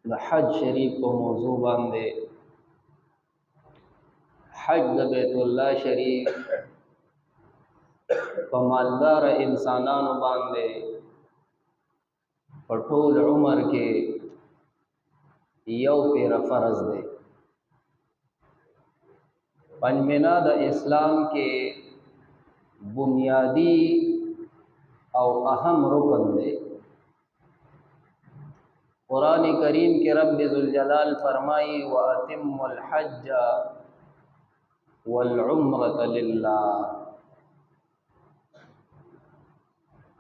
The हज शरीफ को मौजू बांधे हज द बैतुल्लाह शरीफ पमालदार इंसानान बांधे पठोल उमर के यौ पेरा फ़र्ज दे। पंजमिना द इस्लाम के बुनियादी और अहम रुकन दे। कुरान करीम के रब ज़ुल जलाल फरमाई व अतिम्मुल हज्ज वल उम्रत लिल्लाह,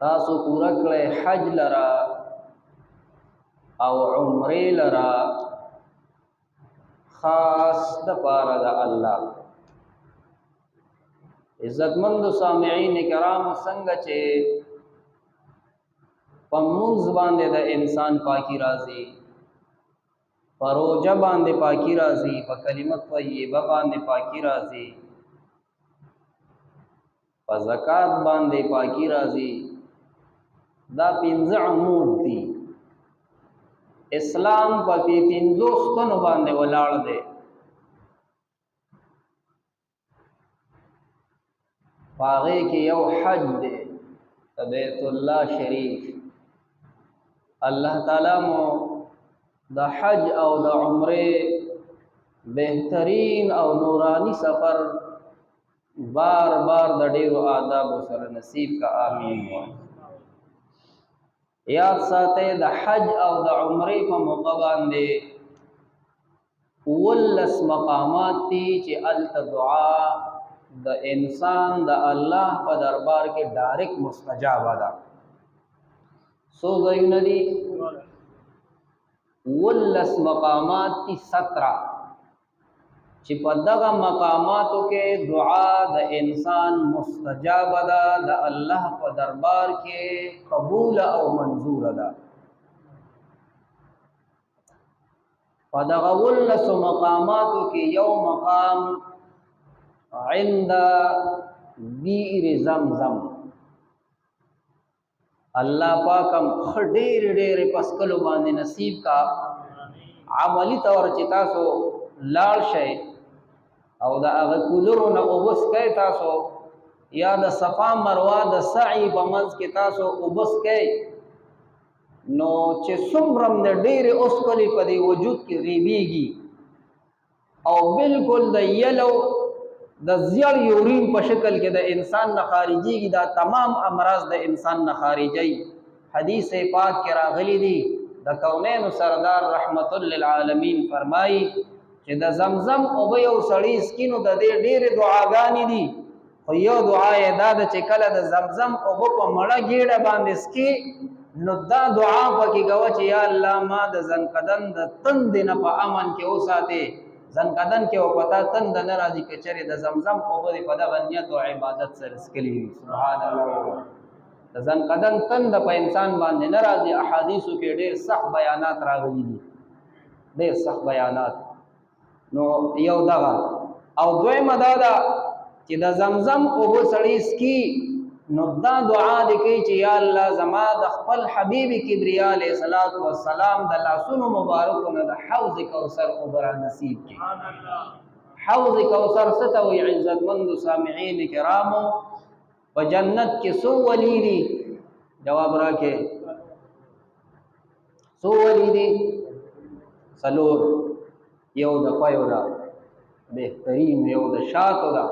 तासु पूरा करे हज लरा और उम्रे लरा खास द पारा द अल्लाह। इज़्ज़तमंद सामिईन किराम संग चे पमुंज बांधे द इंसान पाकी राजी, परोजा बांधे पाकी राजी, पकलिमत तय्यबा बांधे पाकी राजी, ज़कात बांधे पाकी राजी। दा पिंज़ अमूद दी इस्लाम पपी पिंज़ोस्तन बांधे वलाड़ दे। पागे के यौ हज दे बैतुल्लाह शरीफ। अल्लाह ताला मो द हज और द उम्रे बेहतरीन और नूरानी सफ़र बार बार द डेरो आदाब सर नसीब का आमीन हो। याद साथे द हज और द उम्रे को मौका बांधे वल्लस मकामात थी चे अल्त दुआ द इंसान द अल्लाह का दरबार के डायरेक्ट मुस्तजाब अदा। सो ज़यूनदी वल्लस मकामात की 17 चिपदगा मकामातों के दुआ द इंसान मुस्तजाब अदा द अल्लाह का दरबार के कबूल और मंजूर अदा। पदगवल्लस मकामातों के यौ मकाम इंदा बीर ज़मज़म। अल्लाह पाकम ढेर ढेर पसकलो बांधे नसीब का अमली तौर चिता सो लाल शे और द कुलरो न उबस के तासो या द सफ़ा मरवा द सई बमंस के तासो उबस के नो चे सुमरम द ढेर उसकली पदी वजूद की रिबीगी और बिल्कुल द येलो द ज़ियल यूरिन पर शक्ल के द इंसान न खारिजी की दा तमाम अमराज द इंसान न खारिजी। हदीस पाक के रागली दी द कौनैन सरदार रहमतुल लिल आलमीन फरमाई कि द ज़मज़म ओबयो सड़ी स्किनो द दे ढेर दुआगानी दी यो दुआ दाद चे कल द ज़मज़म ओबो को मड़ा गेड़ा बांध इसकी नुद्दा दुआ पकी गवच या अल्लाह मा द ज़नकदन द तन दिन प अमन के ओसाते ज़नकदन के पता तन द नाराजी के चरे द ज़मज़म ओबो पदा गनियत और इबादत से इसके लिए सुभान अल्लाह। द ज़नकदन तन द प इंसान बांधे नाराजी अहादीस के ढेर सख्त बयानात रागली दी ढेर सख्त बयानात नो यौ दगा और दोय मदादा कि द ज़मज़म ओबो सड़ी इसकी नुद्दा दुआ दिखे चे या अल्लाह ज़मा द खपल हबीब किब्रिया अलैहिस्सलातु वस्सलाम द लासुन मुबारक न द हौज़ कौसर ओबरा नसीब के। हौज़ कौसर सता व इज़्ज़तमंद सामिईन किरामो व जन्नत के सो वली दी जवाब रखे सो वली दी सलोर यौ द पयोदा बेहतरीन यौ द शातोदा